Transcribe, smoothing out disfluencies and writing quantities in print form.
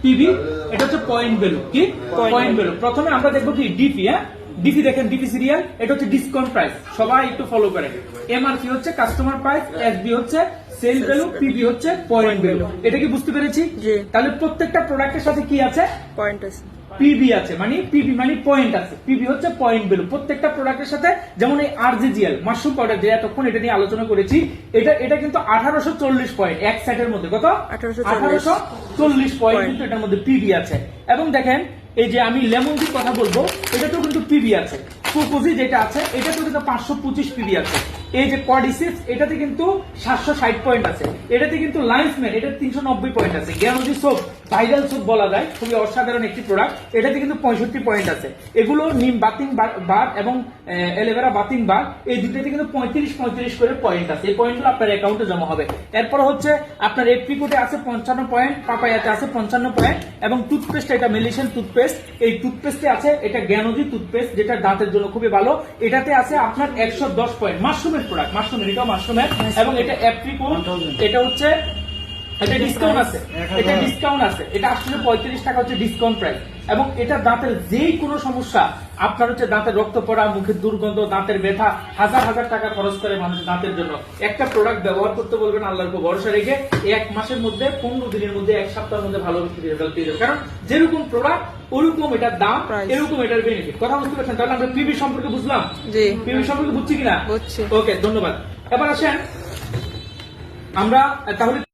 PB, এটা হচ্ছে point value. কি পয়েন্ট ভ্যালু? প্রথমে আমরা দেখবো কি ডিপি। ডিপি দেখেন, ডিপি সিরিয়াল, এটা হচ্ছে ডিসকাউন্ট প্রাইস, সবাই একটু ফলো করেন। এমআরপি হচ্ছে কাস্টমার প্রাইস, এসবি হচ্ছে সেল ভ্যালু, পিবি হচ্ছে পয়েন্ট ভ্যালু। এটা কি বুঝতে পেরেছি? তাহলে প্রত্যেকটা প্রোডাক্টের সাথে কি আছে? পয়েন্ট আছে, পিবি আছে, মানে পিবি মানে পয়েন্ট আছে, পিবি হচ্ছে পয়েন্ট ভ্যালু প্রত্যেকটা প্রোডাক্টের সাথে। যেমন এই আরজিজিএল মাশরুম পাউডার, যে এতক্ষণ এটা নিয়ে আলোচনা করেছি, এটা কিন্তু 1840 পয়েন্ট এক সেটের মধ্যে। কত? 1840 পয়েন্ট কিন্তু এটার মধ্যে পিবি আছে। এবং দেখেন এই যে আমি লেমন টির কথা বলবো, এটাতেও কিন্তু পিবি আছে। কোকোজি যেটা আছে, এটাতেও কিন্তু 525 পিবি আছে। এই যে কডিসিপস, এটাতে কিন্তু 760 পয়েন্ট আছে। এটাতে কিন্তু লাইফম্যান, এটা 390 পয়েন্ট আছে। জ্ঞানজি সোপ, ভাইরাল সোপ বলা যায়, খুবই অসাধারণ একটি প্রোডাক্ট, এটাতে কিন্তু 65 পয়েন্ট আছে। এগুলো নিম বাতিং বার এবং এলোভেরা বাতিং বার, এই দুটাতে কিন্তু 35 করে পয়েন্ট আছে। এই পয়েন্টগুলো আপনার অ্যাকাউন্টে জমা হবে। এরপর হচ্ছে আপনার এপ্রিকোটে আছে 55 পয়েন্ট, পাপায়াতে আছে 55 পয়েন্ট, এবং টুথপেস্ট, এটা মেলিশন টুথপেস্ট, এই টুথপেস্টে আছে, এটা জ্ঞানজি টুথপেস্ট, যেটা দাঁতের জন্য খুবই ভালো, এটাতে আছে আপনার 110 পয়েন্ট। মাশরুমের প্রোডাক্ট, মাশরুমের, এটাও মাশরুমের, এবং এটা এপ্রিকোট, এটা হচ্ছে, এটা ডিসকাউন্ট আছে, এটা ডিসকাউন্ট আছে, এটা 835 টাকা হচ্ছে ডিসকাউন্ট প্রাইস। এবং এটা দাঁতের যেই কোনো সমস্যা, আপনার হচ্ছে দাঁতের রক্ত পড়া, মুখের দুর্গন্ধ, দাঁতের ব্যথা, হাজার হাজার টাকা খরচ করে মানুষ দাঁতের জন্য। একটা প্রোডাক্ট ব্যবহার করতে বলবেন আল্লাহর উপর ভরসা রেখে, 1 মাসের মধ্যে, 15 দিনের মধ্যে, 1 সপ্তাহের মধ্যে ভালো রেজাল্ট পেয়ে যাবে। কারণ যেরকম প্রোডাক্ট ওরকম এটার দাম, এরকম এটার বেনিফিট। কথা বুঝতে পারছেন? তাহলে আমরা পিবি সম্পর্কে বুঝলাম, পিবি সম্পর্কে বুঝছি কিনা? ওকে, ধন্যবাদ। এবার আসেন আমরা তাহলে